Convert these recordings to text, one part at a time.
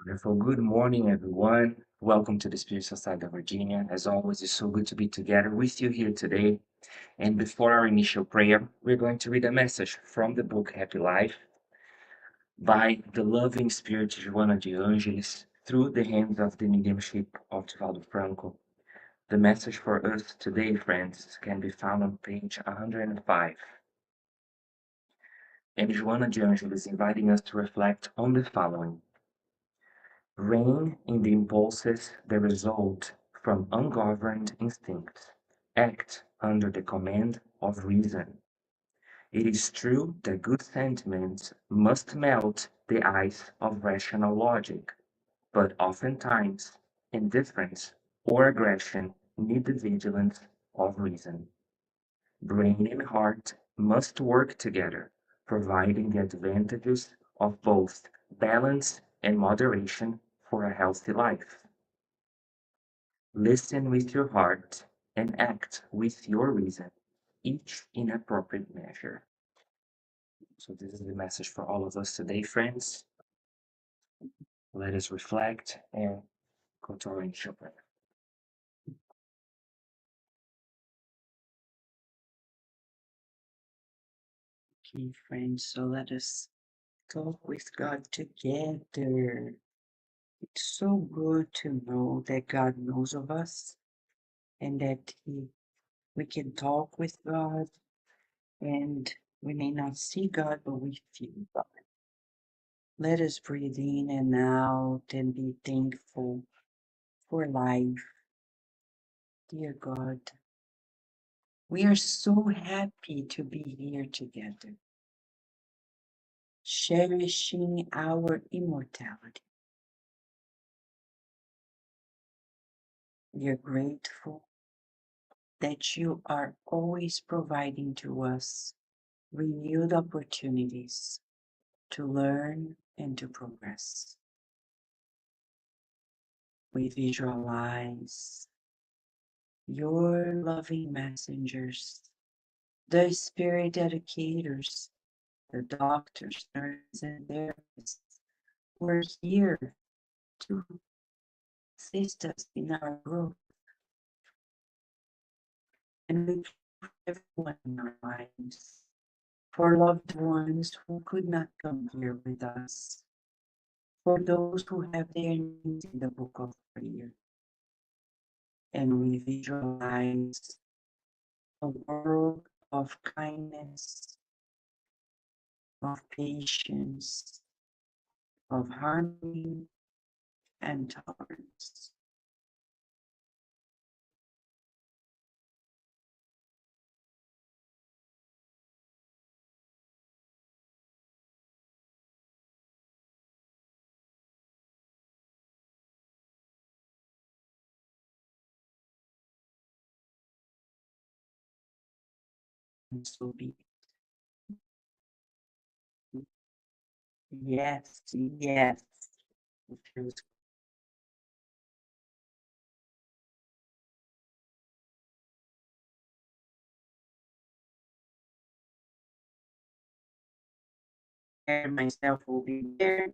Wonderful. Good morning, everyone. Welcome to the Spiritual Side of Virginia. As always, it's so good to be together with you here today. And before our initial prayer, we're going to read a message from the book Happy Life by the loving spirit Joana de Angelis through the hands of the mediumship of Divaldo Franco. The message for us today, friends, can be found on page 105. And Joana de Angelis inviting us to reflect on the following. Rein in the impulses that result from ungoverned instincts. Act under the command of reason. It is true that good sentiments must melt the ice of rational logic, but oftentimes indifference or aggression need the vigilance of reason. Brain and heart must work together, providing the advantages of both balance and moderation for a healthy life. Listen with your heart and act with your reason, each in appropriate measure. So, this is the message for all of us today, friends. Let us reflect and go to our initial prayer. Okay, friends, so let us talk with God together. It's so good to know that God knows of us and that we can talk with God, and we may not see God, but we feel God. Let us breathe in and out and be thankful for life. Dear God, we are so happy to be here together, cherishing our immortality. We are grateful that you are always providing to us renewed opportunities to learn and to progress. We visualize your loving messengers, the spirit educators, the doctors, nurses, and therapists who are here to assist us in our growth. And we pray for everyone in our lives, for loved ones who could not come here with us, for those who have their names in the book of prayer. And we visualize a world of kindness, of patience, of harmony and tolerance. And so be it. Yes, yes. It feels good. And myself will be there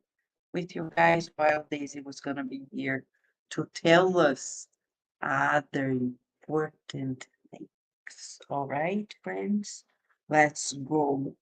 with you guys while Daisy was gonna be here to tell us other important things. All right, friends, let's go.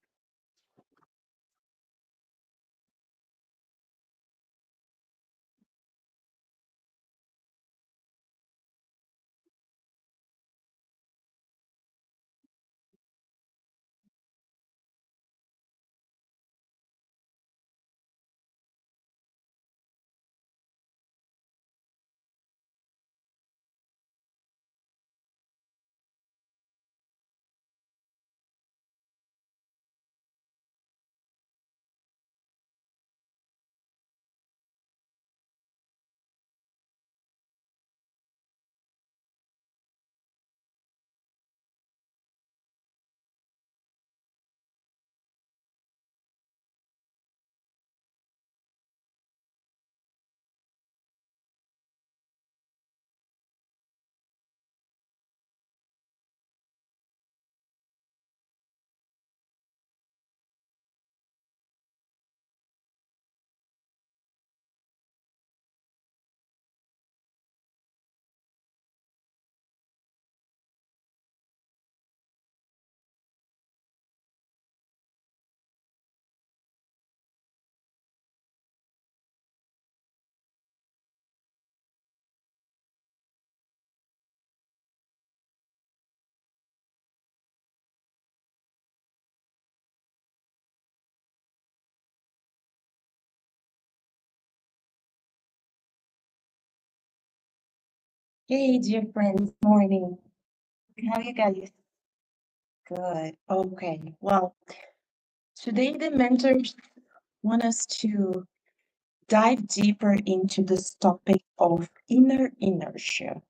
Hey, dear friends, morning. How you guys? Good. Okay. Well, today the mentors want us to dive deeper into this topic of inner inertia.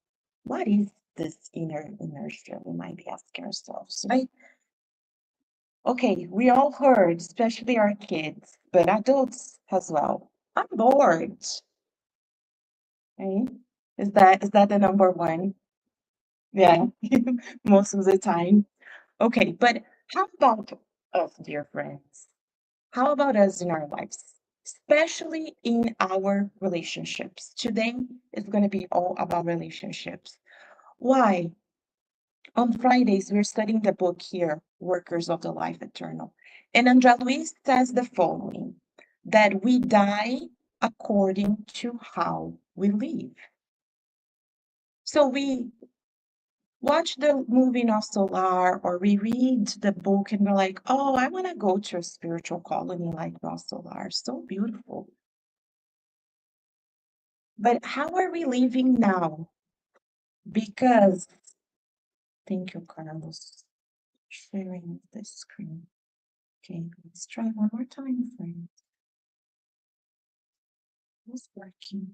What is this inner inertia? We might be asking ourselves, right? Okay, we all heard, especially our kids, but adults as well. I'm bored. Right? Is that the number one? Yeah, most of the time. Okay, but how about us, dear friends? How about us in our lives, especially in our relationships? Today is going to be all about relationships. Why? On Fridays, we're studying the book here, Workers of the Life Eternal. And Angele says the following, that we die according to how we live. So we watch the movie No Solar or we read the book and we're like, oh, I want to go to a spiritual colony like No Solar. So beautiful. But how are we living now? Because, thank you, Carlos, sharing the screen. Okay, let's try one more time, friends. It's working.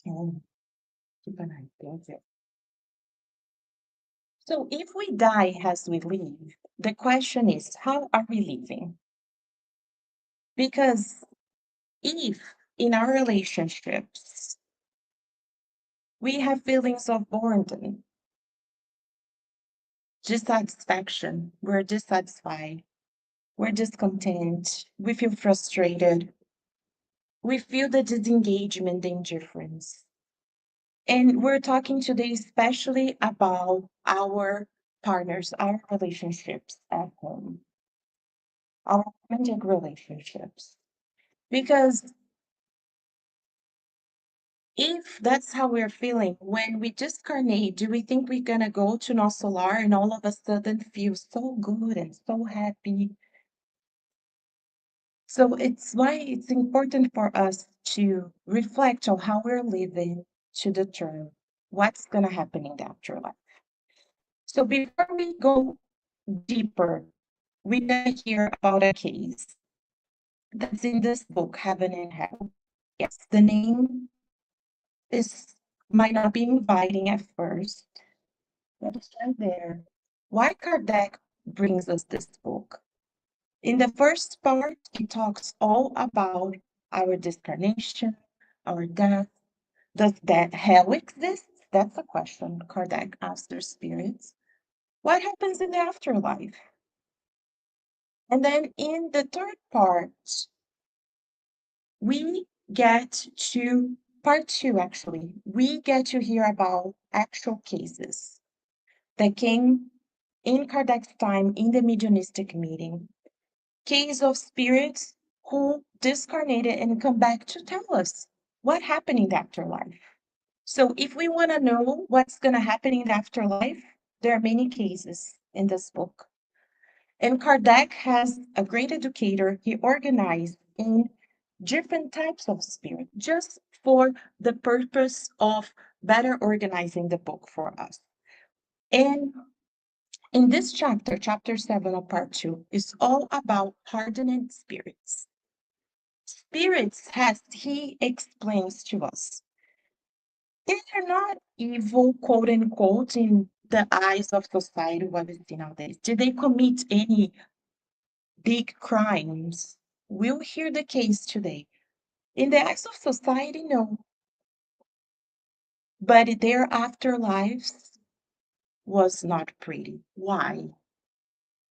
Oh, keep an eye. That's it. So if we die as we live, the question is, how are we living? Because if in our relationships we have feelings of boredom, dissatisfaction, we're dissatisfied, we're discontent, we feel frustrated, we feel the disengagement, the indifference. And we're talking today especially about our partners, our relationships at home, our romantic relationships. Because if that's how we're feeling, when we discarnate, do we think we're gonna go to no solar and all of a sudden feel so good and so happy? So it's why it's important for us to reflect on how we're living to determine what's gonna happen in the afterlife. So before we go deeper, we're gonna hear about a case that's in this book, Heaven and Hell. Yes, the name is might not be inviting at first, but it's right there. Why Kardec brings us this book? In the first part, he talks all about our discarnation, our death. Does that hell exist? That's a question Kardec asked their spirits. What happens in the afterlife? And then in the third part, we get to part two, actually. We get to hear about actual cases that came in Kardec's time in the mediumistic meeting. Case of spirits who discarnated and come back to tell us what happened in the afterlife. So if we want to know what's going to happen in the afterlife, there are many cases in this book. And Kardec has a great educator. He organized in different types of spirit just for the purpose of better organizing the book for us. And in this chapter, chapter 7 of part 2, is all about hardened spirits. Spirits, as he explains to us, they're not evil, quote unquote, in the eyes of society, what we see nowadays. Did they commit any big crimes? We'll hear the case today. In the eyes of society, no. But their afterlives was not pretty. Why?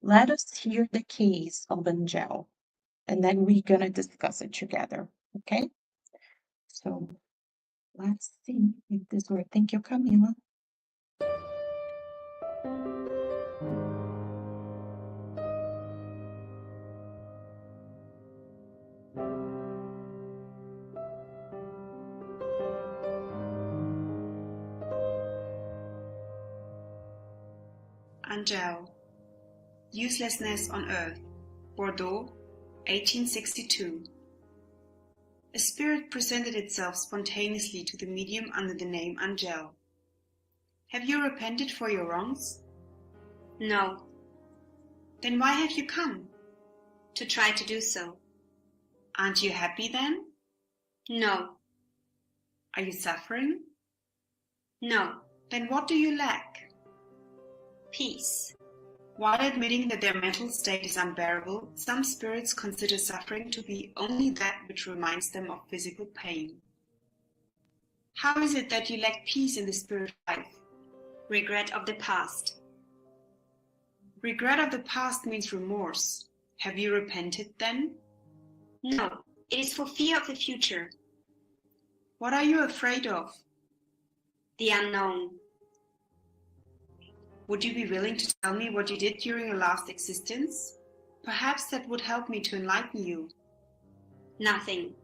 Let us hear the case of Angele, and then we're gonna discuss it together, okay? So let's see if this works. Thank you, Camila. Angele. Uselessness on Earth, Bordeaux, 1862. A spirit presented itself spontaneously to the medium under the name Angele. Have you repented for your wrongs? No. Then why have you come? To try to do so. Aren't you happy then? No. Are you suffering? No. Then what do you lack? Peace. While admitting that their mental state is unbearable, some spirits consider suffering to be only that which reminds them of physical pain. How is it that you lack peace in the spirit life? Regret of the past. Regret of the past means remorse. Have you repented then? No, it is for fear of the future. What are you afraid of? The unknown. Would you be willing to tell me what you did during your last existence? Perhaps that would help me to enlighten you. Nothing.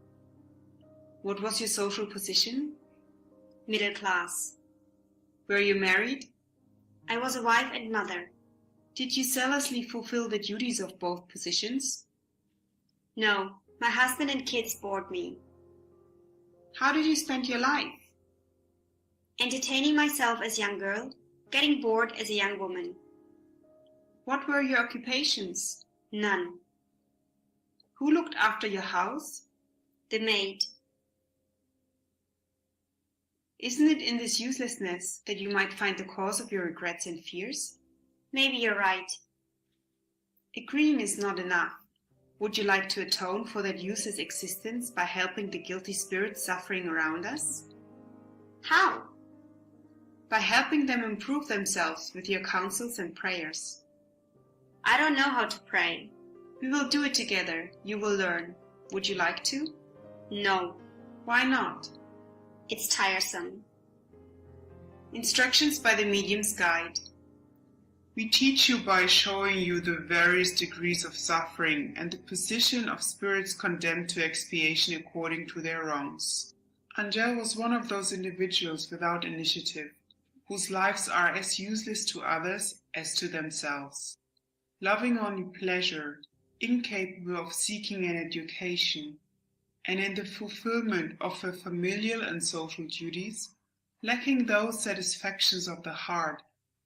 What was your social position? Middle class. Were you married? I was a wife and mother. Did you zealously fulfill the duties of both positions? No, my husband and kids bored me. How did you spend your life? Entertaining myself as a young girl, getting bored as a young woman. What were your occupations? None. Who looked after your house? The maid. Isn't it in this uselessness that you might find the cause of your regrets and fears? Maybe you're right. Agreeing is not enough. Would you like to atone for that useless existence by helping the guilty spirits suffering around us? How? By helping them improve themselves with your counsels and prayers. I don't know how to pray. We will do it together. You will learn. Would you like to? No. Why not? It's tiresome. Instructions by the Medium's Guide. We teach you by showing you the various degrees of suffering and the position of spirits condemned to expiation according to their wrongs. Angele was one of those individuals without initiative, whose lives are as useless to others as to themselves. Loving only pleasure, incapable of seeking an education, and in the fulfillment of her familial and social duties, lacking those satisfactions of the heart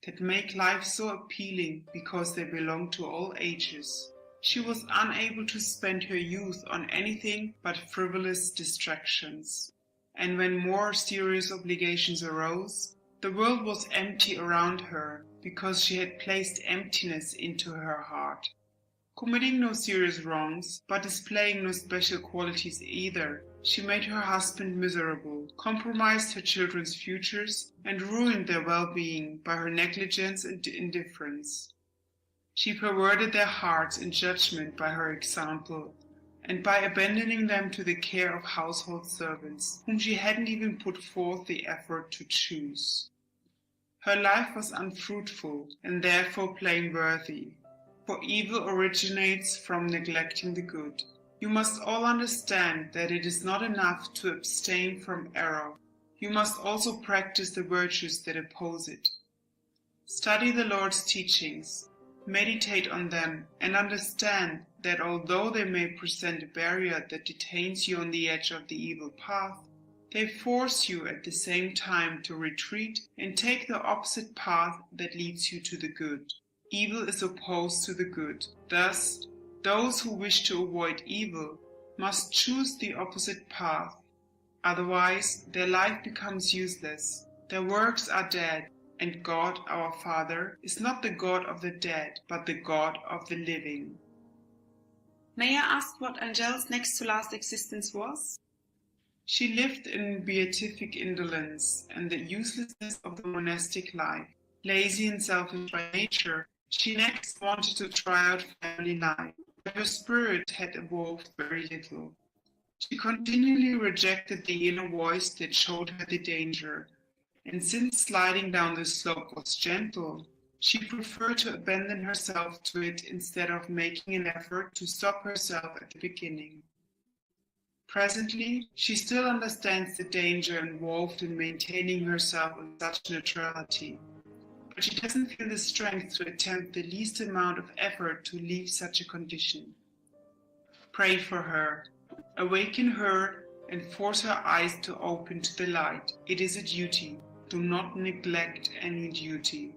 that make life so appealing because they belong to all ages. She was unable to spend her youth on anything but frivolous distractions. And when more serious obligations arose, the world was empty around her because she had placed emptiness into her heart. Committing no serious wrongs, but displaying no special qualities either, she made her husband miserable, compromised her children's futures, and ruined their well-being by her negligence and indifference. She perverted their hearts and judgment by her example, and by abandoning them to the care of household servants, whom she hadn't even put forth the effort to choose. Her life was unfruitful, and therefore blameworthy, for evil originates from neglecting the good. You must all understand that it is not enough to abstain from error. You must also practice the virtues that oppose it. Study the Lord's teachings, meditate on them, and understand that although they may present a barrier that detains you on the edge of the evil path, they force you at the same time to retreat and take the opposite path that leads you to the good. Evil is opposed to the good. Thus, those who wish to avoid evil must choose the opposite path. Otherwise, their life becomes useless, their works are dead, and God, our Father, is not the God of the dead, but the God of the living. May I ask what Angele's next to last existence was? She lived in beatific indolence and the uselessness of the monastic life. Lazy and selfish by nature, she next wanted to try out family life, but her spirit had evolved very little. She continually rejected the inner voice that showed her the danger, and since sliding down the slope was gentle, she preferred to abandon herself to it instead of making an effort to stop herself at the beginning. Presently, she still understands the danger involved in maintaining herself in such neutrality, but she doesn't feel the strength to attempt the least amount of effort to leave such a condition. Pray for her, awaken her, and force her eyes to open to the light. It is a duty. Do not neglect any duty.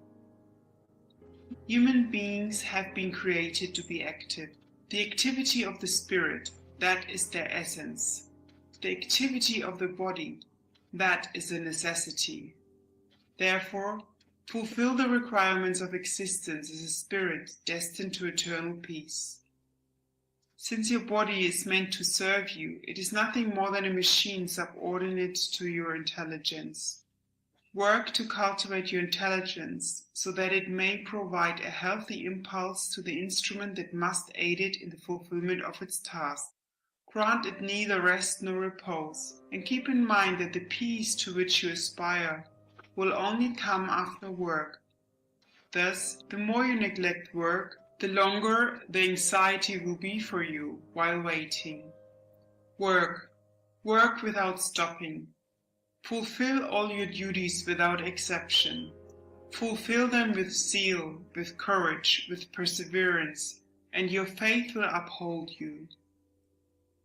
Human beings have been created to be active. The activity of the spirit, that is their essence. The activity of the body, that is a necessity. Therefore, fulfill the requirements of existence as a spirit destined to eternal peace. Since your body is meant to serve you, it is nothing more than a machine subordinate to your intelligence. Work to cultivate your intelligence so that it may provide a healthy impulse to the instrument that must aid it in the fulfillment of its task. Grant it neither rest nor repose, and keep in mind that the peace to which you aspire will only come after work. Thus, the more you neglect work, the longer the anxiety will be for you while waiting. Work, work without stopping. Fulfill all your duties without exception. Fulfill them with zeal, with courage, with perseverance, and your faith will uphold you.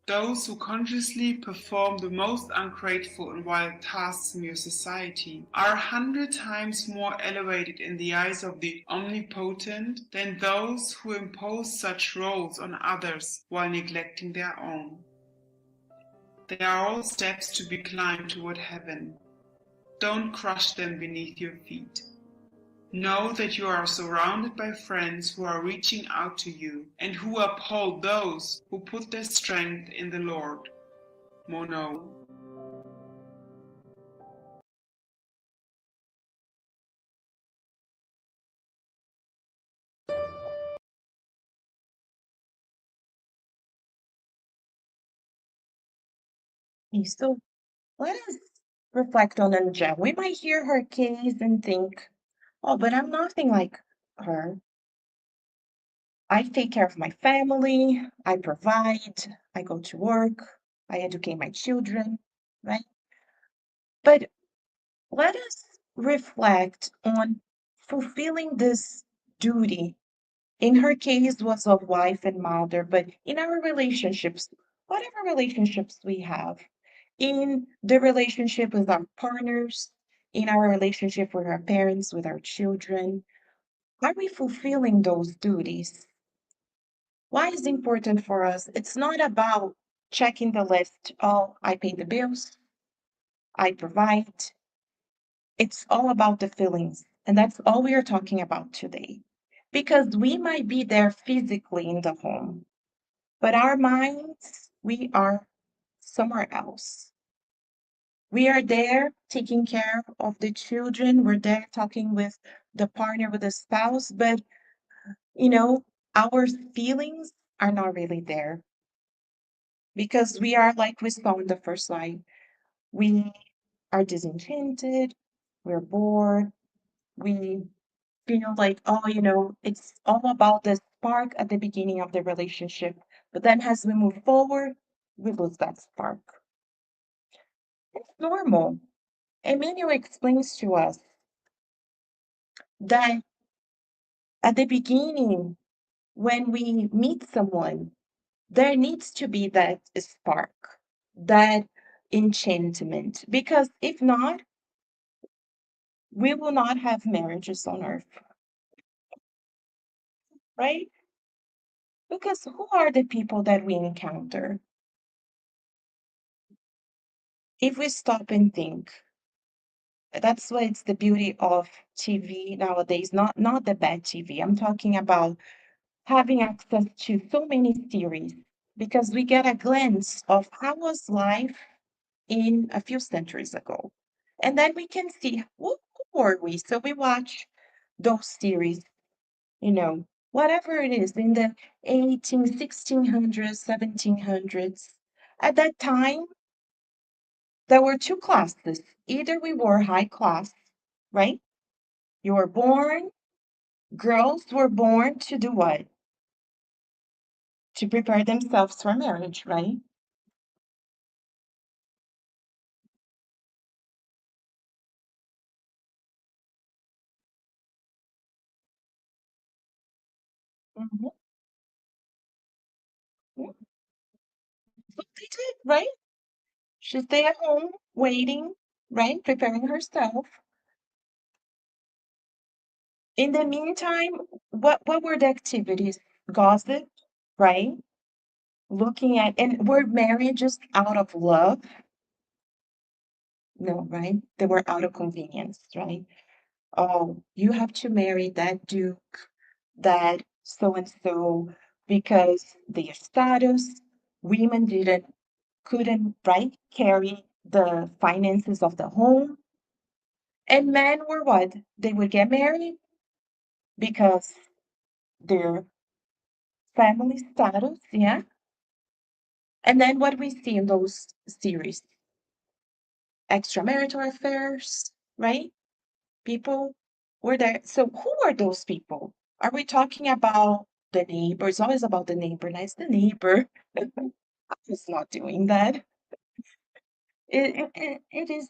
Those who consciously perform the most ungrateful and vile tasks in your society are 100 times more elevated in the eyes of the Omnipotent than those who impose such roles on others while neglecting their own. They are all steps to be climbed toward heaven. Don't crush them beneath your feet. Know that you are surrounded by friends who are reaching out to you and who uphold those who put their strength in the Lord. Mono. So let us reflect on Angele. We might hear her case and think, oh, but I'm nothing like her. I take care of my family, I provide, I go to work, I educate my children, right? But let us reflect on fulfilling this duty. In her case was of wife and mother, but in our relationships, whatever relationships we have, in the relationship with our partners, in our relationship with our parents, with our children, are we fulfilling those duties? Why is it important for us? It's not about checking the list. Oh, I pay the bills, I provide. It's all about the feelings. And that's all we are talking about today. Because we might be there physically in the home, but our minds, we are somewhere else. We are there taking care of the children. We're there talking with the partner, with the spouse, but our feelings are not really there because we are, like we saw in the first slide, we are disenchanted, we're bored, we feel like, oh, it's all about the spark at the beginning of the relationship. But then as we move forward, we lose that spark. It's normal. Emmanuel explains to us that at the beginning, when we meet someone, there needs to be that spark, that enchantment, because if not, we will not have marriages on earth, right? Because who are the people that we encounter? If we stop and think, that's why it's the beauty of TV nowadays, not the bad TV. I'm talking about having access to so many series because we get a glimpse of how was life in a few centuries ago. And then we can see who were we. So we watch those series, whatever it is in the 1600s, 1700s. At that time, there were two classes. Either we were high class, right? You were born, girls were born to do what? To prepare themselves for marriage, right? Mhm. Yeah. So they did, right? She stayed at home waiting, right? Preparing herself. In the meantime, what were the activities? Gossip, right? Looking at, and were marriages out of love? No, right? They were out of convenience, right? Oh, you have to marry that duke, that so and so, because their status, women couldn't, right, carry the finances of the home. And men were what? They would get married because their family status, yeah. And then what we see in those series, extramarital affairs, right? People were there. So who are those people? Are we talking about the neighbor? It's always about the neighbor. Nice, the neighbor. I was not doing that. It is,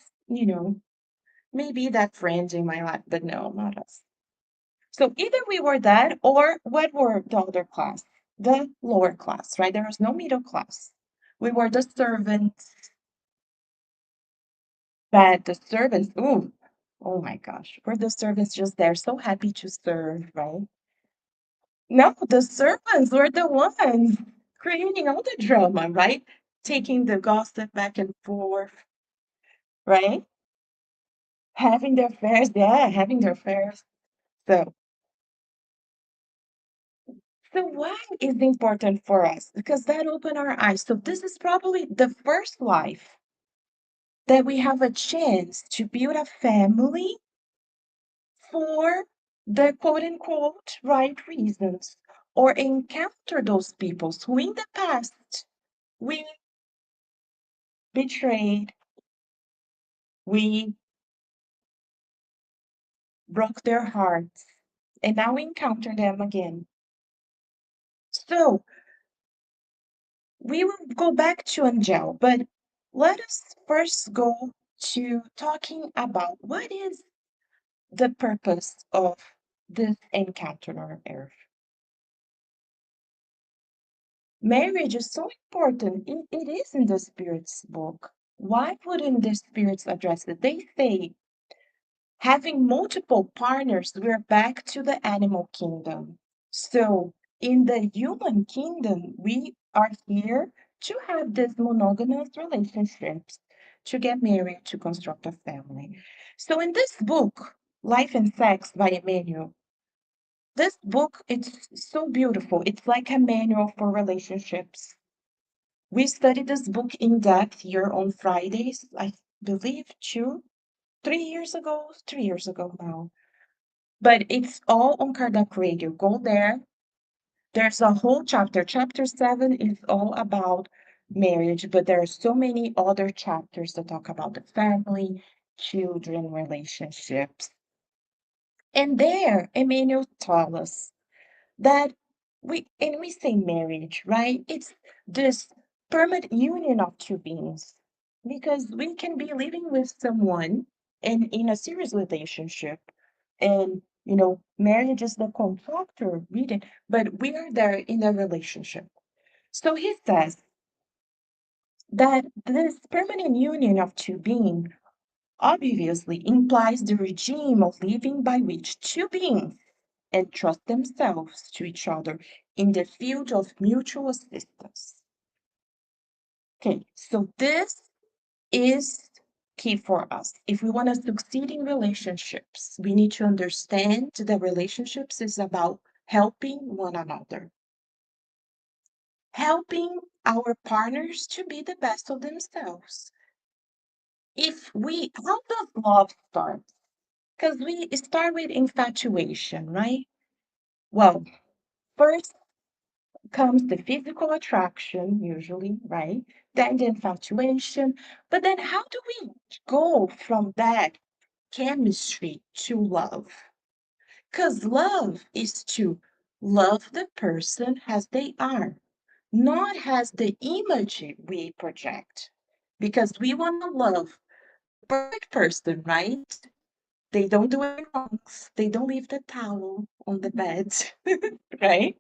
maybe that friend in my life, but no, not us. So either we were that, or what were the other class? The lower class, right? There was no middle class. We were the servants, but the servants, ooh, oh my gosh, were the servants just there, so happy to serve, right? No, the servants were the ones creating all the drama, right? Taking the gossip back and forth, right? Having their fairs, yeah, having their fairs. So, so why is it important for us? Because that opened our eyes. So this is probably the first life that we have a chance to build a family for the quote unquote right reasons, or encounter those people who in the past we betrayed, we broke their hearts, and now we encounter them again. So we will go back to Angel, but let us first go to talking about what is the purpose of this encounter on Earth. Marriage is so important. It is in the Spirits book. Why wouldn't the Spirits address it? They say having multiple partners, we're back to the animal kingdom. So in the human kingdom, we are here to have these monogamous relationships, to get married, to construct a family. So in this book, Life and Sex by Emmanuel, this book, it's so beautiful. It's like a manual for relationships. We studied this book in depth here on Fridays, I believe 3 years ago now. But it's all on Kardec Radio. Go there. There's a whole chapter. Chapter 7 is all about marriage, but there are so many other chapters that talk about the family, children, relationships. And there, Emmanuel tells us that we say marriage, right? It's this permanent union of two beings, because we can be living with someone and in a serious relationship, and marriage is the contractor reading, but we are there in a relationship. So he says that this permanent union of two beings obviously implies the regime of living by which two beings entrust themselves to each other in the field of mutual assistance. Okay, so this is key for us. If we want to succeed in relationships, we need to understand that relationships is about helping one another, helping our partners to be the best of themselves. How does love start? Because we start with infatuation, right? Well, first comes the physical attraction, usually, right? Then the infatuation. But then how do we go from that chemistry to love? Because love is to love the person as they are, not as the image we project. Because we want to love the perfect person, right? They don't do any wrongs. They don't leave the towel on the bed, right?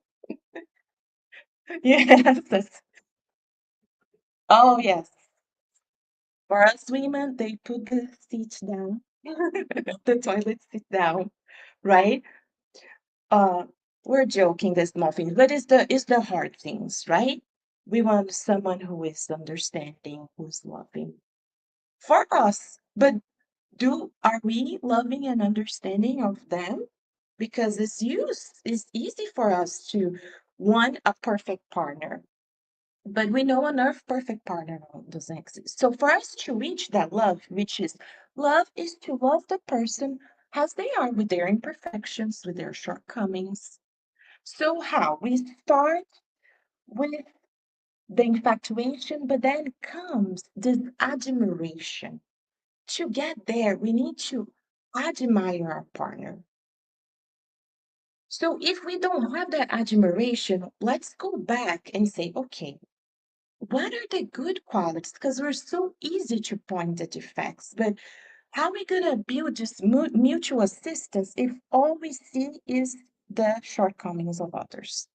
Yes. Oh, yes. For us women, they put the seat down, the toilet seat down, right? Uh, we're joking the small things, but it's the hard things, right? We want someone who is understanding, who's loving for us. But are we loving and understanding of them? Because it's easy for us to want a perfect partner, but we know on earth perfect partner doesn't exist. So for us to reach that love is to love the person as they are with their imperfections, with their shortcomings. So how? We start with the infatuation, but then comes this admiration. To get there, we need to admire our partner. So if we don't have that admiration, let's go back and say, okay, what are the good qualities? Because we're so easy to point the defects, but how are we going to build this mutual assistance if all we see is the shortcomings of others?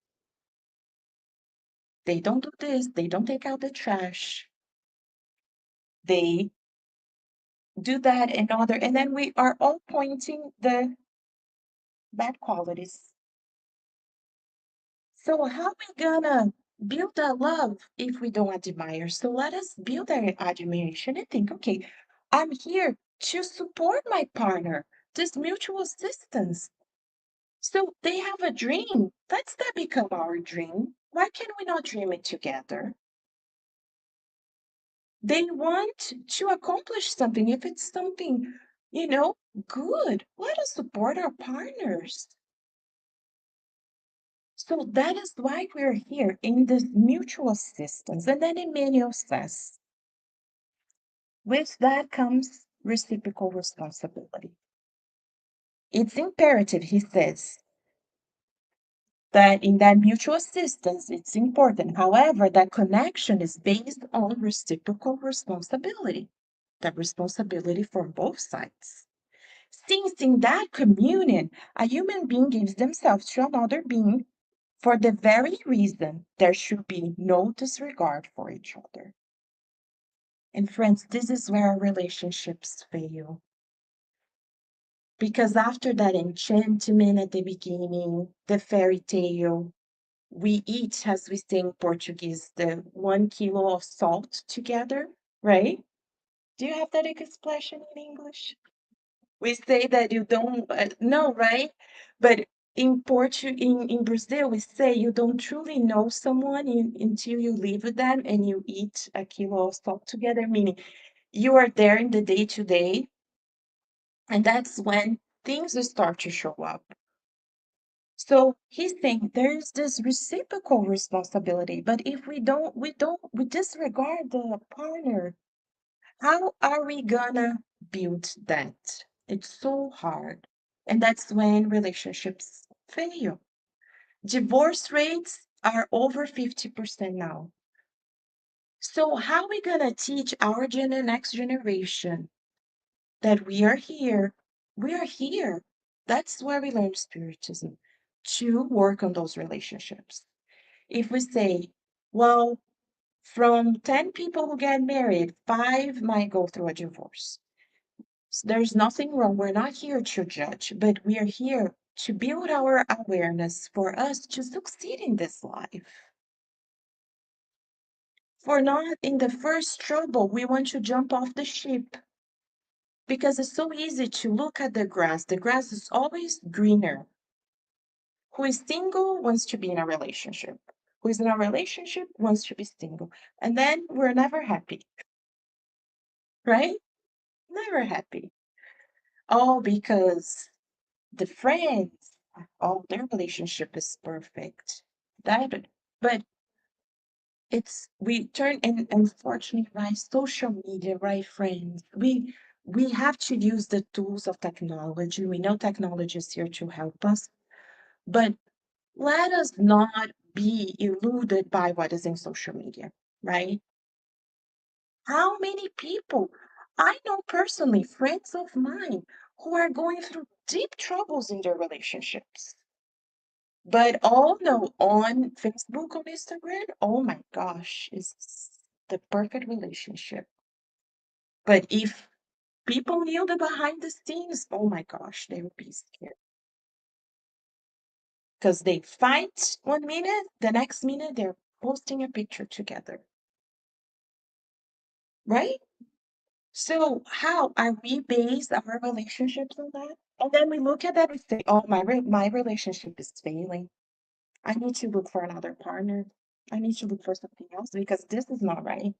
They don't do this, they don't take out the trash, they do that and other, and then we are all pointing the bad qualities. So how are we gonna build that love if we don't admire? So let us build that admiration and think, okay, I'm here to support my partner, this mutual assistance. So they have a dream. Let's that become our dream. Why can we not dream it together? They want to accomplish something. If it's something, good, let us support our partners. So that is why we're here in this mutual assistance. And then Emmanuel says, with that comes reciprocal responsibility. It's imperative, he says, that in that mutual assistance, it's important. However, that connection is based on reciprocal responsibility, that responsibility for both sides. Since in that communion, a human being gives themselves to another being for the very reason there should be no disregard for each other. And friends, this is where our relationships fail. Because after that enchantment at the beginning, the fairy tale, we eat, as we say in Portuguese, the 1 kilo of salt together, right? Do you have that expression in English? We say that you don't know, right? But in Brazil, we say you don't truly know someone until you live with them and you eat a kilo of salt together, meaning you are there in the day to day, and that's when things will start to show up. So he's saying there's this reciprocal responsibility, but if we disregard the partner, how are we gonna build that? It's so hard. And that's when relationships fail. Divorce rates are over 50% now. So how are we gonna teach our next generation that we are here? We are here. That's where we learn spiritism, to work on those relationships. If we say, well, from 10 people who get married, 5 might go through a divorce. So there's nothing wrong. We're not here to judge, but we are here to build our awareness for us to succeed in this life. For not in the first trouble, we want to jump off the ship because it's so easy to look at the grass. The grass is always greener. Who is single wants to be in a relationship. Who is in a relationship wants to be single. And then we're never happy, right? Never happy. All because the friends, their relationship is perfect. But we turn, and unfortunately, right, social media, right, friends, we have to use the tools of technology. We know technology is here to help us, but let us not be eluded by what is in social media, right? How many people I know personally, friends of mine, who are going through deep troubles in their relationships? But oh no, on Facebook, on Instagram, oh my gosh, it's the perfect relationship. But if people knew the behind the scenes, oh my gosh, they would be scared. Because they fight 1 minute, the next minute they're posting a picture together. Right? So how are we based our relationships on that? And then we look at that and say, oh, my relationship is failing. I need to look for another partner. I need to look for something else because this is not right.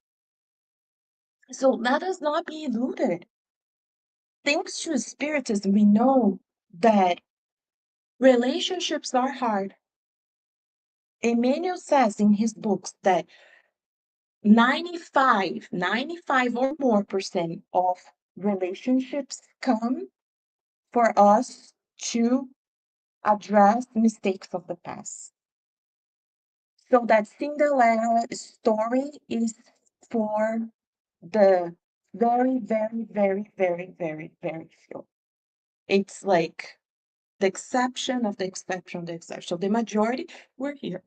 So let us not be deluded. Thanks to Spiritism, we know that relationships are hard. Emmanuel says in his books that 95 or more percent of relationships come for us to address mistakes of the past. So that Cinderella story is for the very, very, very, very, very, very few. It's like the exception of the exception of the exception. So the majority, we're here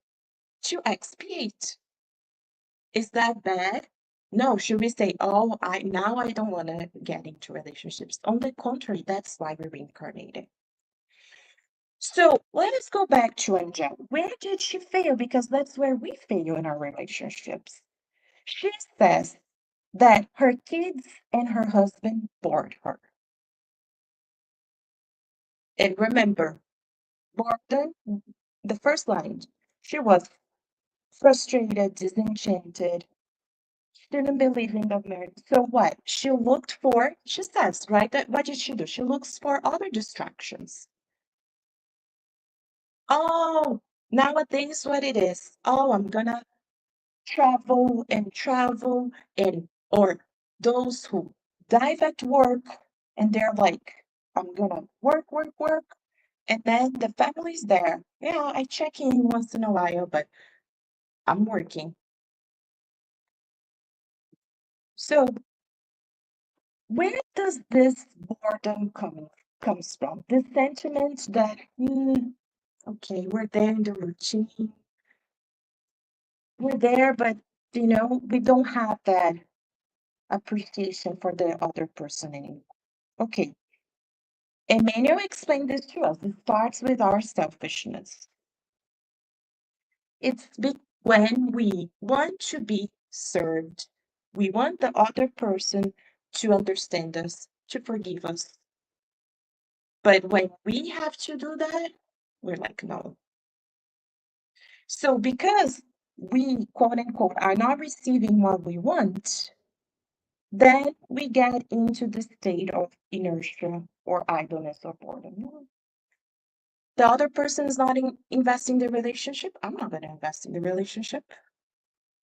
to expiate. Is that bad? No, should we say, oh, I don't want to get into relationships. On the contrary, that's why we're reincarnated. So let us go back to Angele. Where did she fail? Because that's where we fail in our relationships. She says that her kids and her husband bored her. And remember, boredom, the first line, she was frustrated, disenchanted, she didn't believe in the marriage. So what? She looked for, she says, right? That what did she do? She looks for other distractions. Oh, nowadays what it is. Oh, I'm gonna travel and or those who dive at work and they're like, I'm gonna work, and then the family's there. Yeah, I check in once in a while, but I'm working. So where does this boredom comes from? The sentiment that okay, we're there in the routine, we're there, but we don't have that appreciation for the other person anymore. Okay, Emmanuel explained this to us. It starts with our selfishness. It's when we want to be served, we want the other person to understand us, to forgive us. But when we have to do that, we're like, no. So because we, quote unquote, are not receiving what we want, then we get into the state of inertia or idleness or boredom. The other person is not investing in the relationship. I'm not going to invest in the relationship.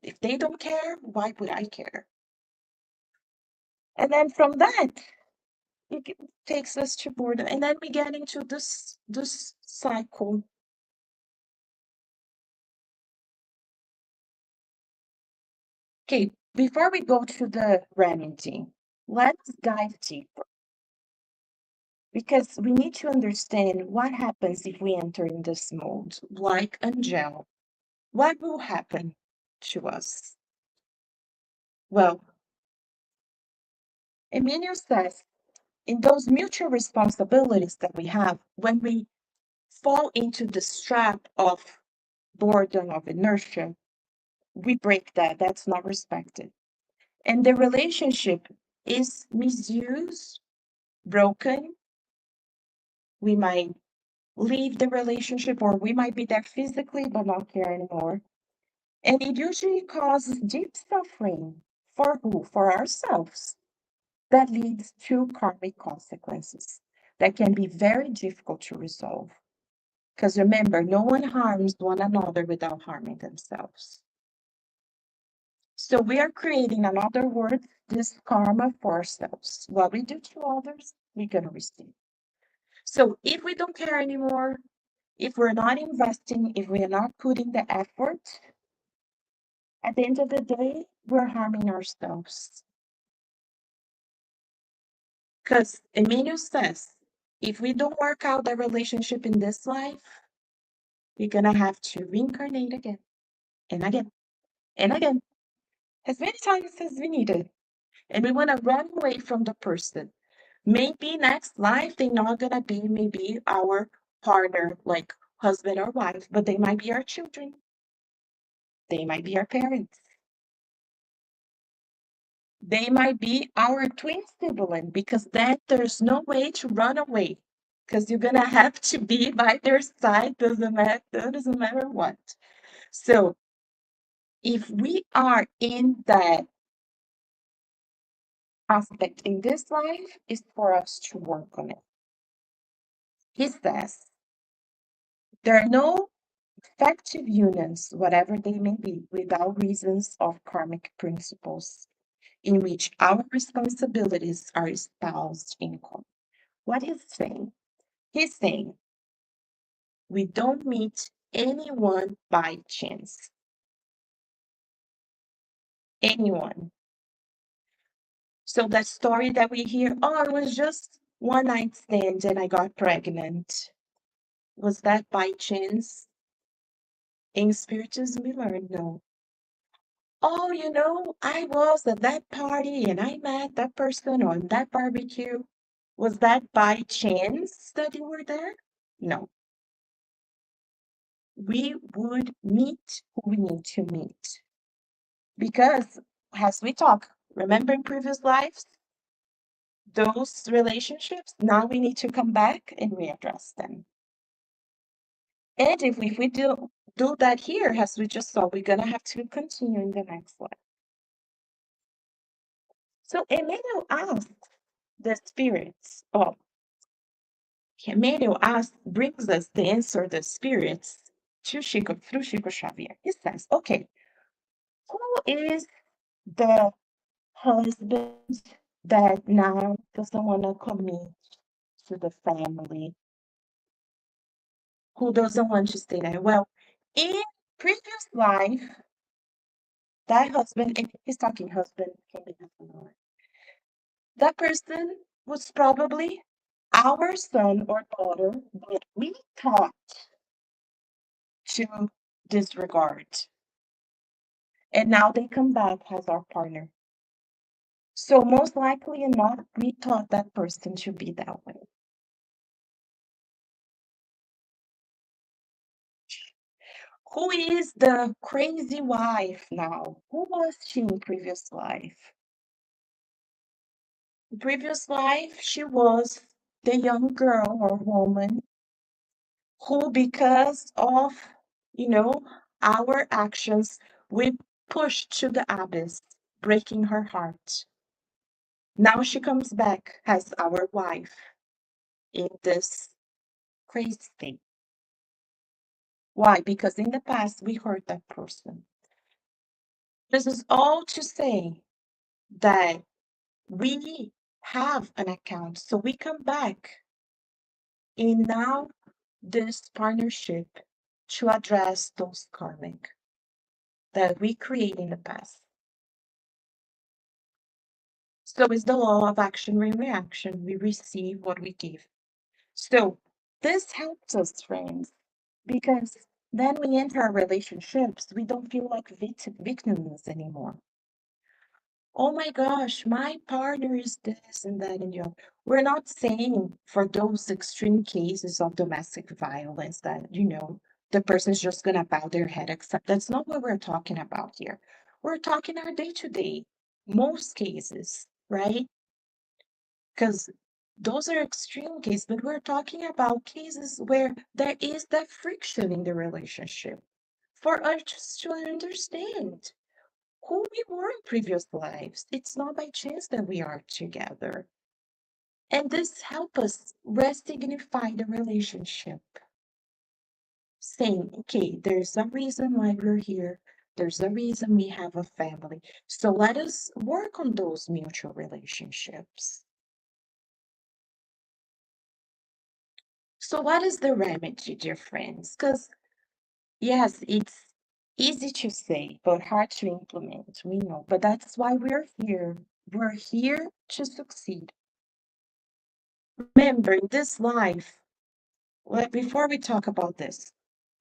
If they don't care, why would I care? And then from that, it takes us to boredom. And then we get into this cycle. Okay, before we go to the remedy, let's dive deeper. Because we need to understand what happens if we enter in this mode, like Angele. What will happen to us? Well, Emmanuel says, in those mutual responsibilities that we have, when we fall into the trap of boredom, of inertia, we break that. That's not respected. And the relationship is misused, broken. We might leave the relationship or we might be there physically but not care anymore. And it usually causes deep suffering. For who? For ourselves. That leads to karmic consequences that can be very difficult to resolve. Because remember, no one harms one another without harming themselves. So we are creating, in other words, this karma for ourselves. What we do to others, we're going to receive. So if we don't care anymore, if we're not investing, if we are not putting the effort, at the end of the day, we're harming ourselves. Because Emmanuel says, if we don't work out the relationship in this life, we're gonna have to reincarnate again and again and again, as many times as we need it. And we want to run away from the person. Maybe next life they're not gonna be maybe our partner, like husband or wife, but they might be our children. They might be our parents. They might be our twin sibling, because then there's no way to run away. Because you're gonna have to be by their side, doesn't matter what. So if we are in that aspect in this life, is for us to work on it. He says there are no effective unions, whatever they may be, without reasons of karmic principles, in which our responsibilities are espoused in common. What he's saying? He's saying we don't meet anyone by chance. Anyone. So that story that we hear, oh, it was just one night stand and I got pregnant. Was that by chance? In Spiritism, we learn no. Oh, I was at that party and I met that person on that barbecue. Was that by chance that you were there? No. We would meet who we need to meet. Because, as we talk, remember in previous lives, those relationships, now we need to come back and readdress them. And if we do that here, as we just saw, we're going to have to continue in the next slide. So Emmanuel asked the spirits, Emmanuel brings us the answer, the spirits, through Chico Xavier. He says, okay, who is the husband that now doesn't want to commit to the family, who doesn't want to stay there? Well, in previous life, that husband, and he's talking husband, can be husband or wife, that person was probably our son or daughter that we taught to disregard. And now they come back as our partner. So most likely not, we taught that person to be that way. Who is the crazy wife now? Who was she in previous life? In previous life, she was the young girl or woman who, because of, our actions, we pushed to the abyss, breaking her heart. Now she comes back as our wife in this crazy thing. Why? Because in the past we hurt that person. This is all to say that we have an account, so we come back in now this partnership to address those karmic that we create in the past. So it's the law of action and reaction. We receive what we give. So this helps us, friends, because then we enter our relationships, we don't feel like victims anymore. Oh my gosh, my partner is this and that and the other. We're not saying for those extreme cases of domestic violence that, the person's just gonna bow their head, except that's not what we're talking about here. We're talking our day-to-day, most cases, right? Because those are extreme cases, but we're talking about cases where there is that friction in the relationship for us to understand who we were in previous lives. It's not by chance that we are together. And this helps us re-signify the relationship. Saying, okay, there's a reason why we're here. There's a reason we have a family. So let us work on those mutual relationships. So what is the remedy, dear friends? Because, yes, it's easy to say, but hard to implement, we know. But that's why we're here. We're here to succeed. Remember, in this life, before we talk about this,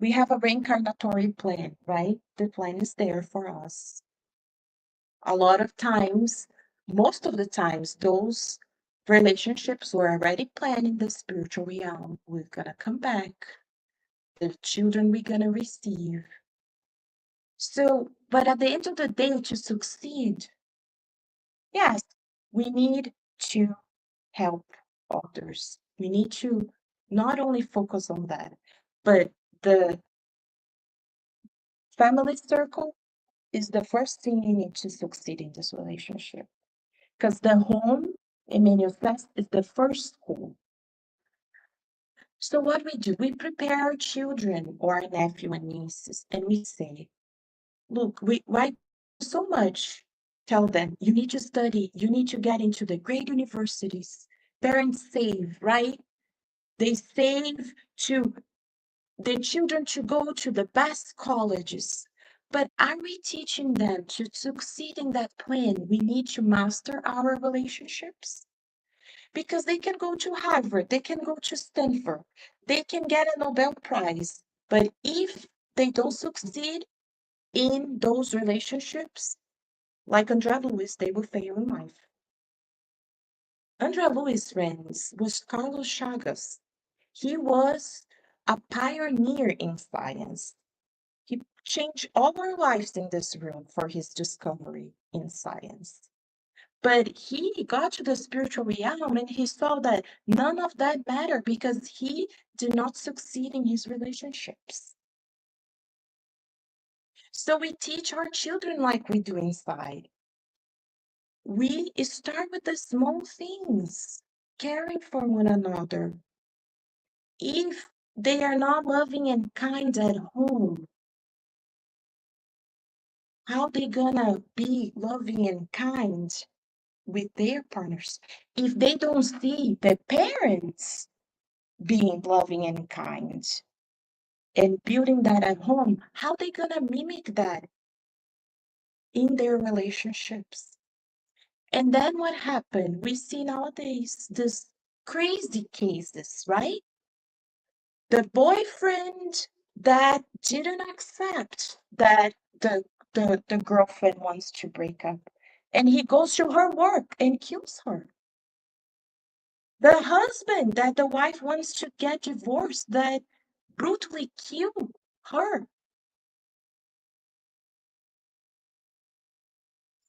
We have a reincarnatory plan, right? The plan is there for us. A lot of times, most of the times, those relationships were already planned in the spiritual realm. We're gonna come back. The children we're gonna receive. So, but at the end of the day, to succeed, yes, we need to help others. We need to not only focus on that, but the family circle is the first thing you need to succeed in this relationship. Because the home, Emmanuel says, is the first school. So what we do, we prepare our children or our nephew and nieces, and we say, look, we write so much. Tell them, you need to study, you need to get into the great universities. Parents save, right? They save to the children to go to the best colleges. But are we teaching them to succeed in that plan? We need to master our relationships. Because they can go to Harvard, they can go to Stanford, they can get a Nobel Prize. But if they don't succeed in those relationships, like André Luiz, they will fail in life. André Luiz, friends, was Carlos Chagas. He was a pioneer in science. He changed all our lives in this room for his discovery in science. But he got to the spiritual realm and he saw that none of that mattered because he did not succeed in his relationships. So we teach our children like we do inside. We start with the small things, caring for one another. If they are not loving and kind at home, how they gonna be loving and kind with their partners if they don't see the parents being loving and kind and building that at home? How they gonna mimic that in their relationships? And then what happened? We see nowadays this crazy cases, right? The boyfriend that didn't accept that the girlfriend wants to break up, and he goes to her work and kills her. The husband that the wife wants to get divorced, that brutally kill her.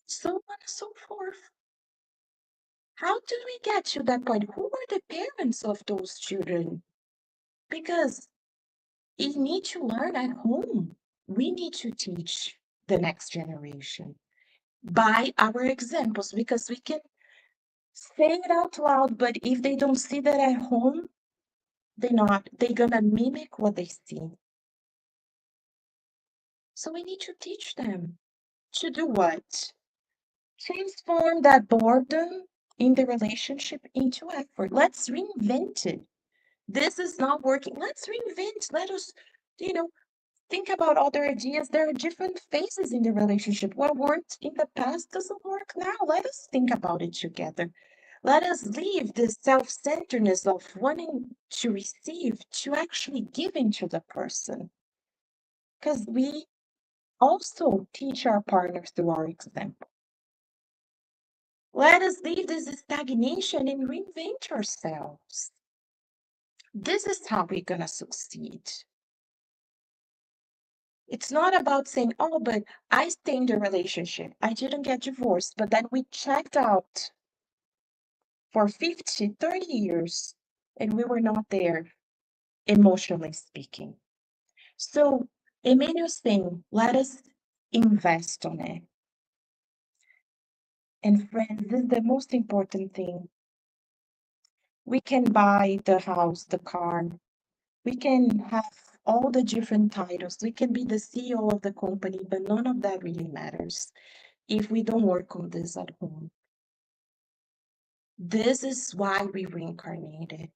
So on and so forth. How did we get to that point? Who were the parents of those children? Because you need to learn at home. We need to teach the next generation by our examples, because we can say it out loud, but if they don't see that at home, they're gonna mimic what they see. So we need to teach them to do what? Transform that boredom in the relationship into effort. Let's reinvent it. This is not working. Let's reinvent. Let us, think about other ideas. There are different phases in the relationship. What worked in the past doesn't work now. Let us think about it together. Let us leave this self-centeredness of wanting to receive to actually giving to the person. Because we also teach our partners through our example. Let us leave this stagnation and reinvent ourselves. This is how we're gonna succeed. It's not about saying, oh, but I stayed in the relationship. I didn't get divorced, but then we checked out for 50, 30 years, and we were not there, emotionally speaking. So Emmanuel's saying, let us invest on it. And friends, this is the most important thing. We can buy the house, the car. We can have all the different titles. We can be the CEO of the company, but none of that really matters if we don't work on this at home. This is why we reincarnated.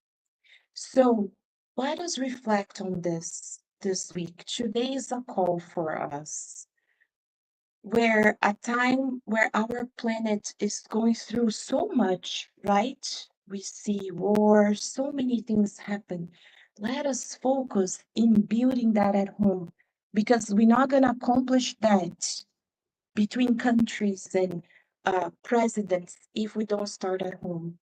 So let us reflect on this week. Today is a call for us. Where a time where our planet is going through so much, right? We see war, so many things happen. Let us focus in building that at home, because we're not going to accomplish that between countries and presidents if we don't start at home.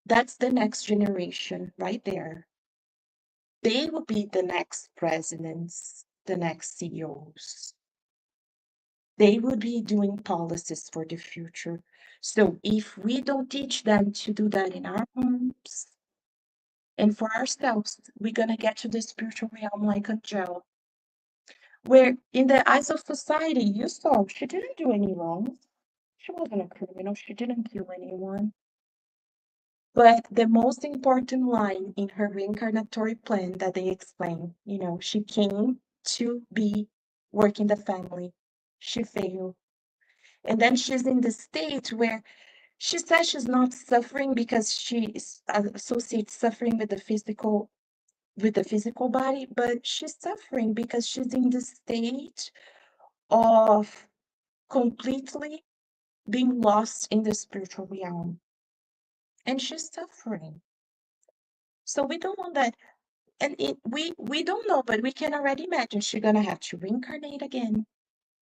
That's the next generation right there. They will be the next presidents, the next CEOs. They will be doing policies for the future. So if we don't teach them to do that in our homes and for ourselves, we're going to get to the spiritual realm like Angele, where in the eyes of society, you saw she didn't do any wrong. She wasn't a criminal. She didn't kill anyone. But the most important line in her reincarnatory plan that they explain, she came to be working the family. She failed. And then she's in the state where she says she's not suffering because she associates suffering with the physical body, but she's suffering because she's in the state of completely being lost in the spiritual realm. And she's suffering. So we don't want that. And we don't know, but we can already imagine she's gonna have to reincarnate again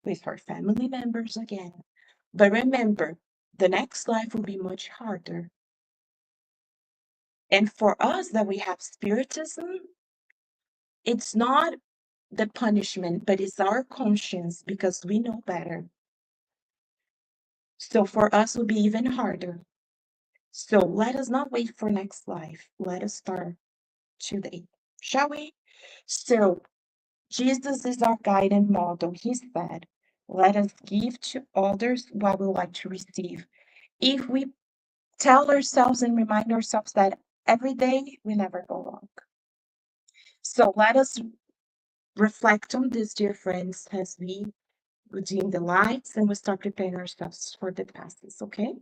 with her family members again. But remember, the next life will be much harder. And for us that we have spiritism, it's not the punishment, but it's our conscience because we know better. So for us, it will be even harder. So let us not wait for next life. Let us start today, shall we? So Jesus is our guide and model. He said, let us give to others what we like to receive. If we tell ourselves and remind ourselves that every day, we never go wrong. So let us reflect on this, dear friends, as we redeem the lights and we start preparing ourselves for the passes, okay?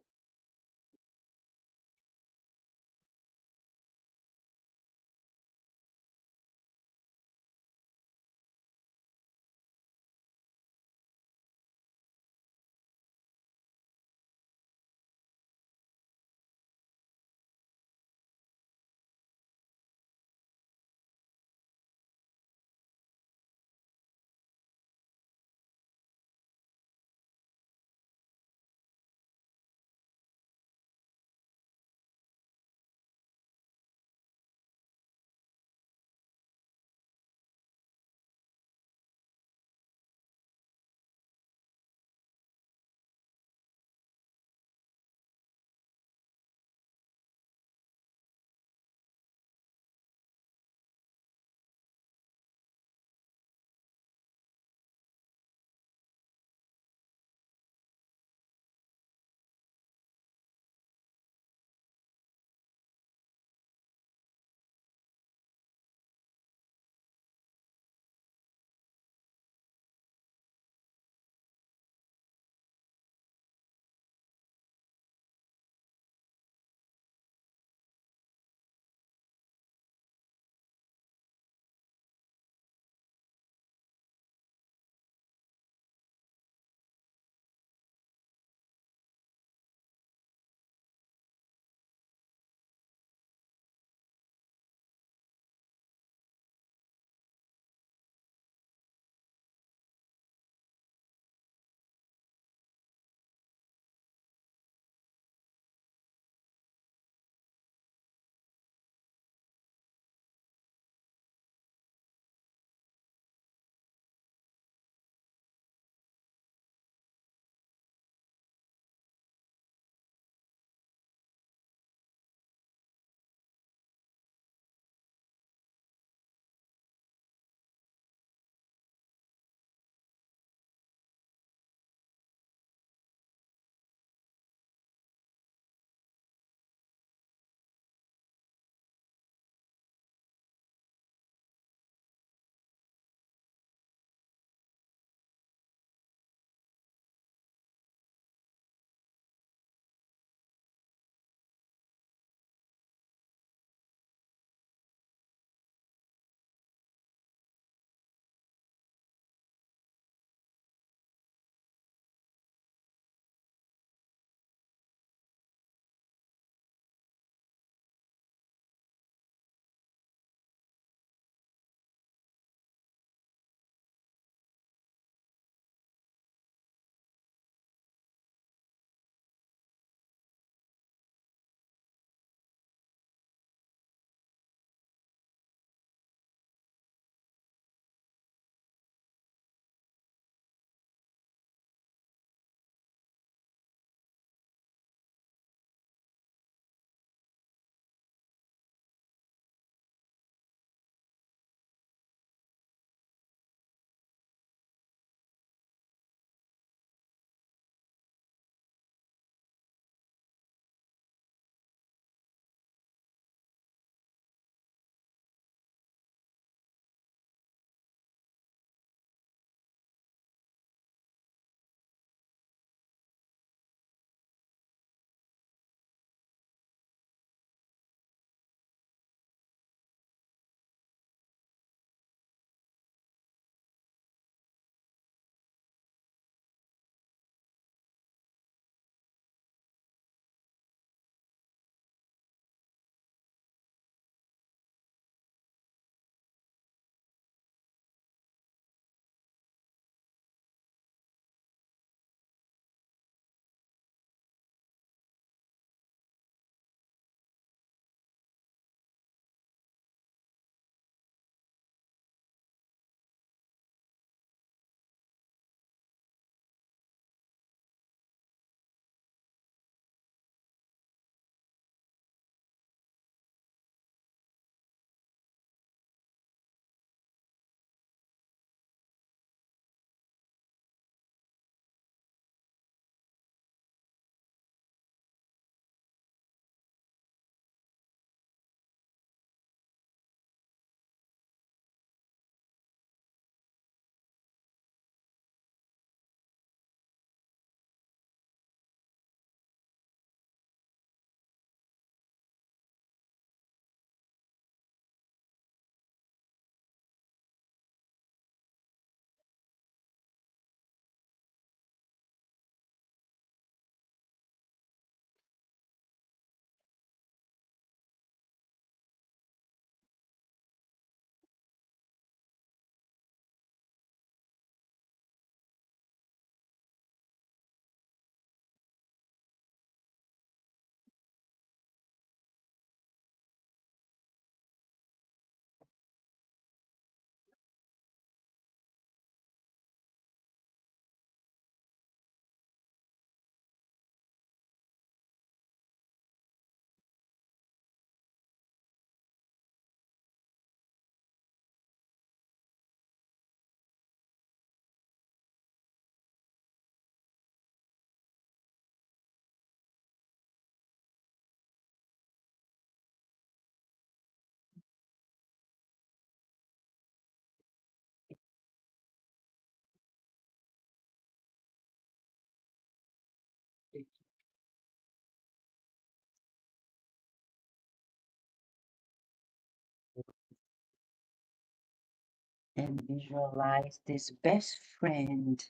and visualize this best friend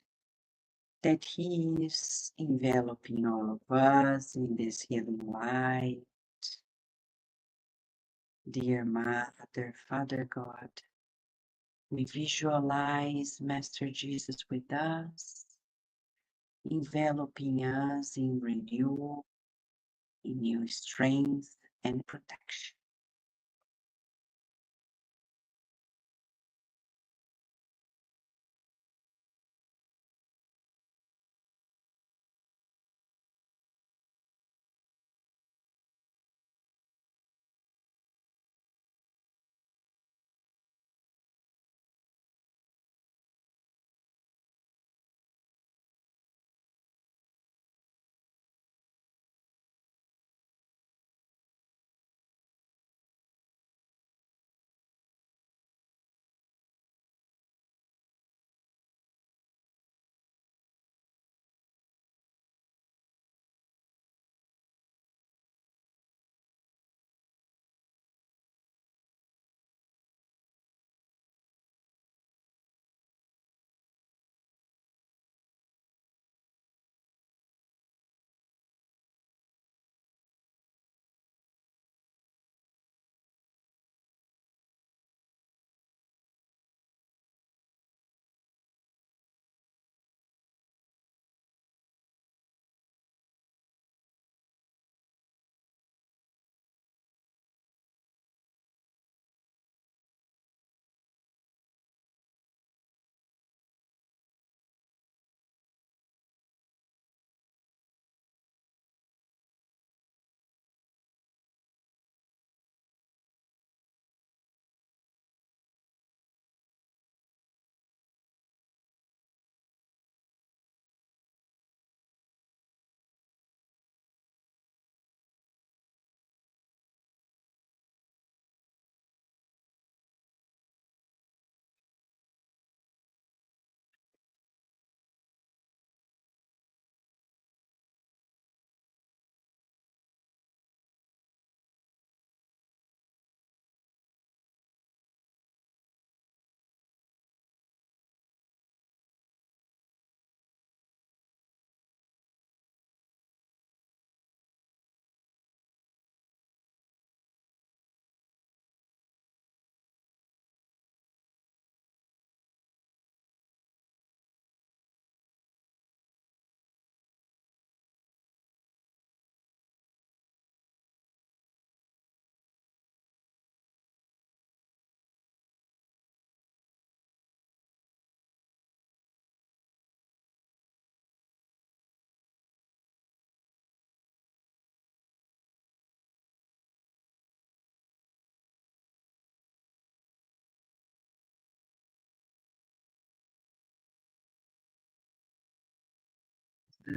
that He is enveloping all of us in this healing light. Dear Mother, Father God, we visualize Master Jesus with us, enveloping us in renewal, in new strength and protection.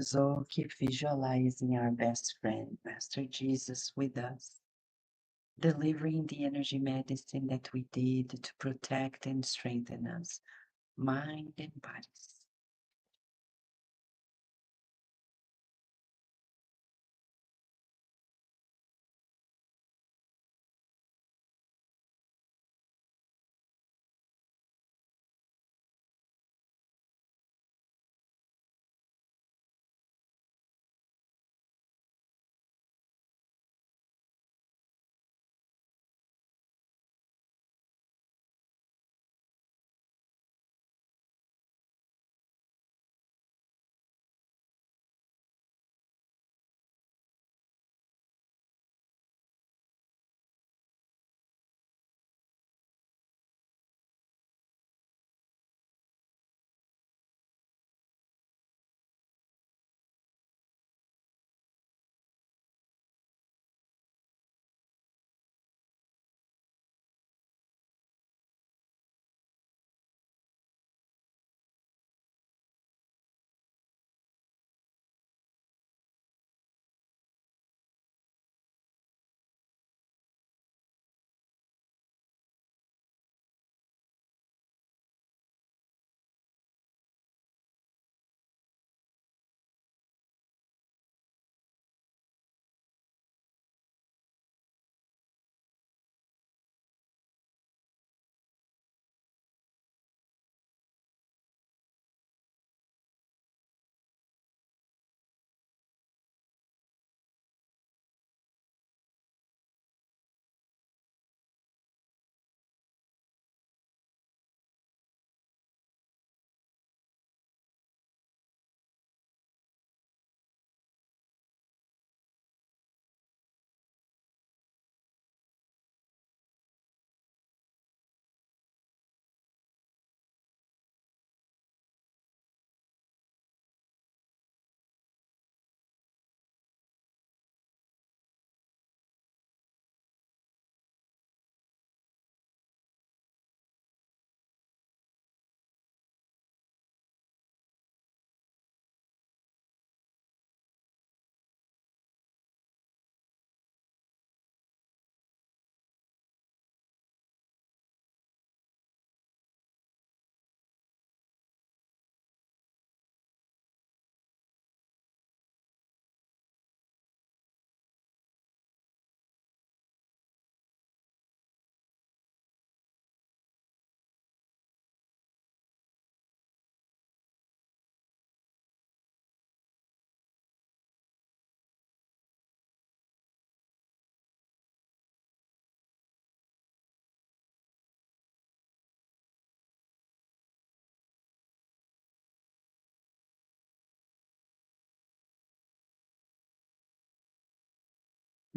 So keep visualizing our best friend, Master Jesus, with us, delivering the energy medicine that we did to protect and strengthen us, mind and bodies.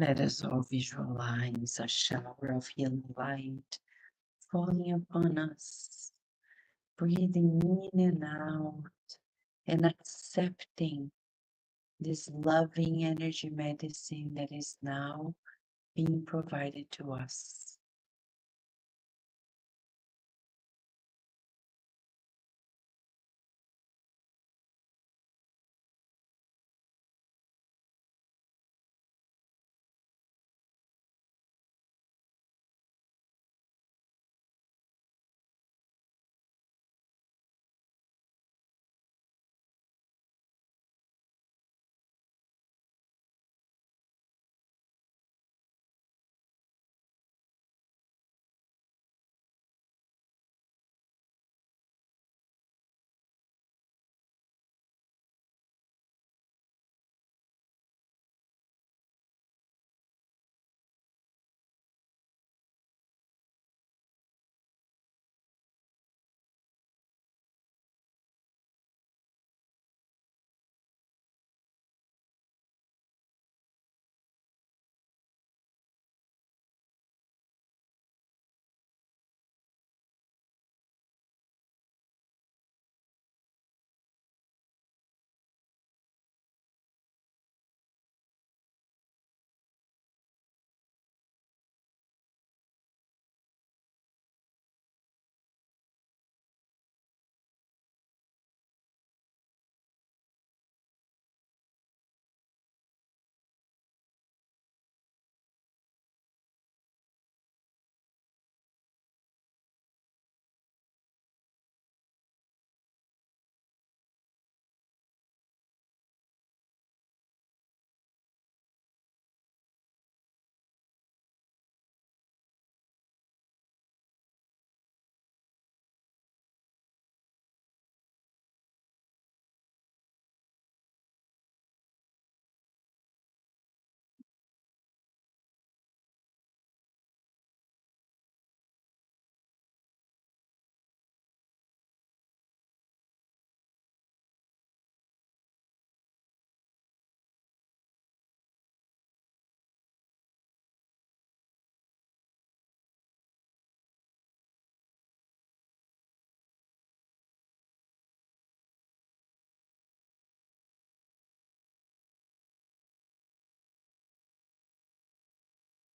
Let us all visualize a shower of healing light falling upon us, breathing in and out and accepting this loving energy medicine that is now being provided to us.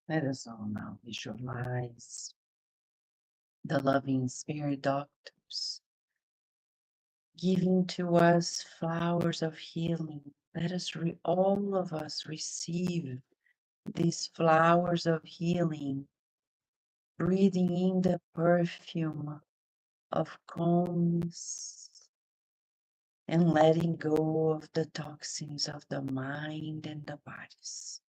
Let us all now visualize the loving spirit doctors giving to us flowers of healing. Let us, all of us, receive these flowers of healing, breathing in the perfume of calmness and letting go of the toxins of the mind and the bodies.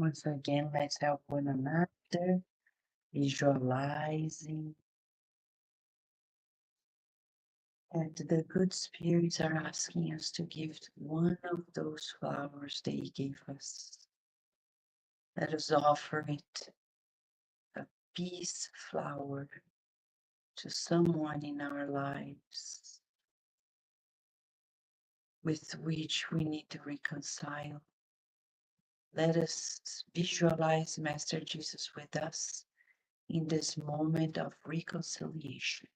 Once again, let's help one another, visualizing that the good spirits are asking us to give one of those flowers they gave us. Let us offer it, a peace flower, to someone in our lives with which we need to reconcile. Let us visualize Master Jesus with us in this moment of reconciliation.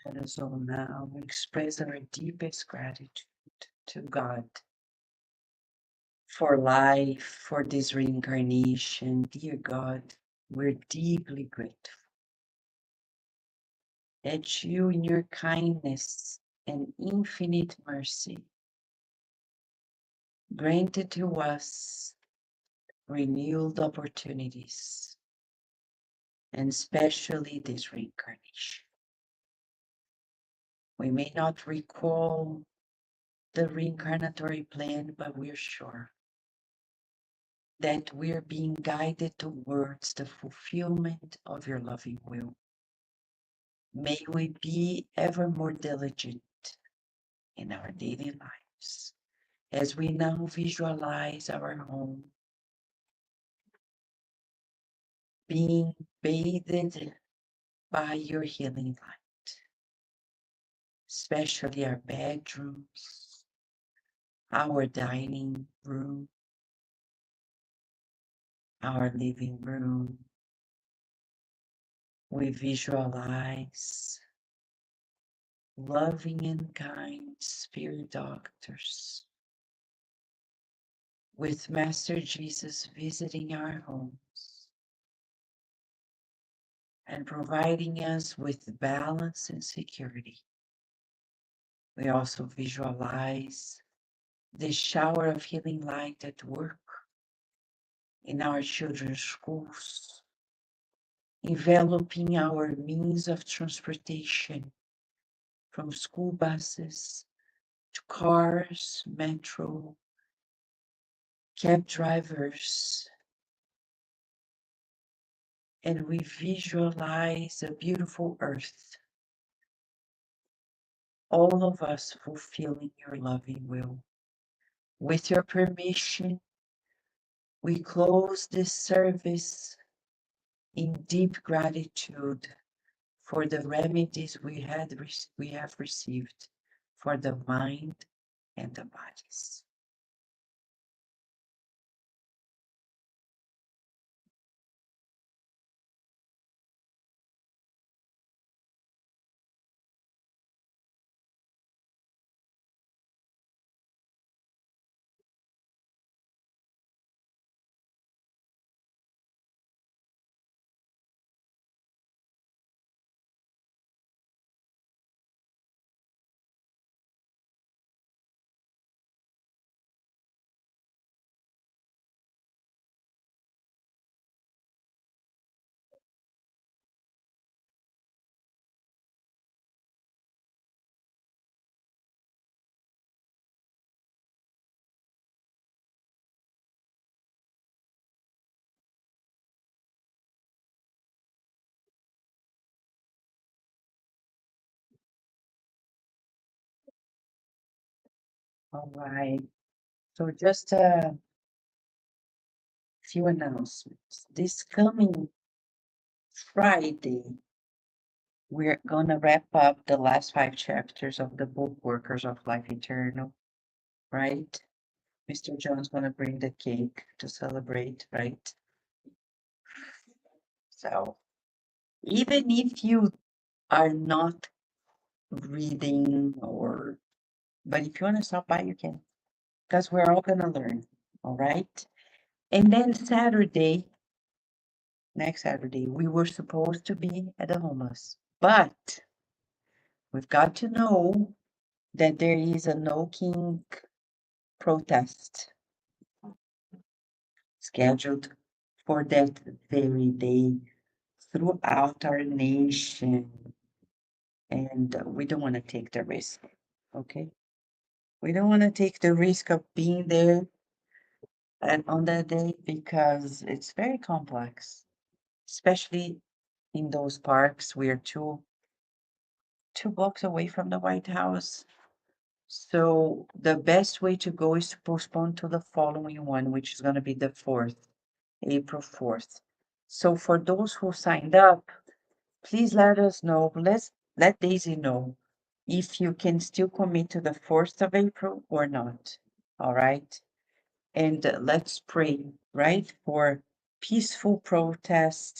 Let us all now express our deepest gratitude to God for life, for this reincarnation. Dear God, we're deeply grateful that you, in your kindness and infinite mercy, granted to us renewed opportunities, and especially this reincarnation. We may not recall the reincarnatory plan, but we're sure that we're being guided towards the fulfillment of your loving will. May we be ever more diligent in our daily lives as we now visualize our home being bathed by your healing light, especially our bedrooms, our dining room, our living room. We visualize loving and kind spirit doctors with Master Jesus visiting our homes, and providing us with balance and security. We also visualize the shower of healing light at work, in our children's schools, enveloping our means of transportation from school buses to cars, metro, cab drivers, and we visualize a beautiful earth, all of us fulfilling your loving will. With your permission, we close this service in deep gratitude for the remedies we have received for the mind and the bodies. All right. So just a few announcements. This coming Friday, we're gonna wrap up the last 5 chapters of the book Workers of Life Eternal, right? Mr. John's gonna bring the cake to celebrate, right? So even if you are not reading but if you want to stop by, you can, because we're all gonna learn, all right? And then next Saturday, we were supposed to be at the homeless, but we've got to know that there is a No King protest scheduled for that very day throughout our nation. And we don't want to take the risk, okay? We don't want to take the risk of being there and on that day because it's very complex, especially in those parks. We are two blocks away from the White House. So the best way to go is to postpone to the following one, which is going to be the 4th, April 4th. So for those who signed up, please let us know. Let Daisy know if you can still commit to the 4th of April or not. All right. And let's pray, right, for peaceful protest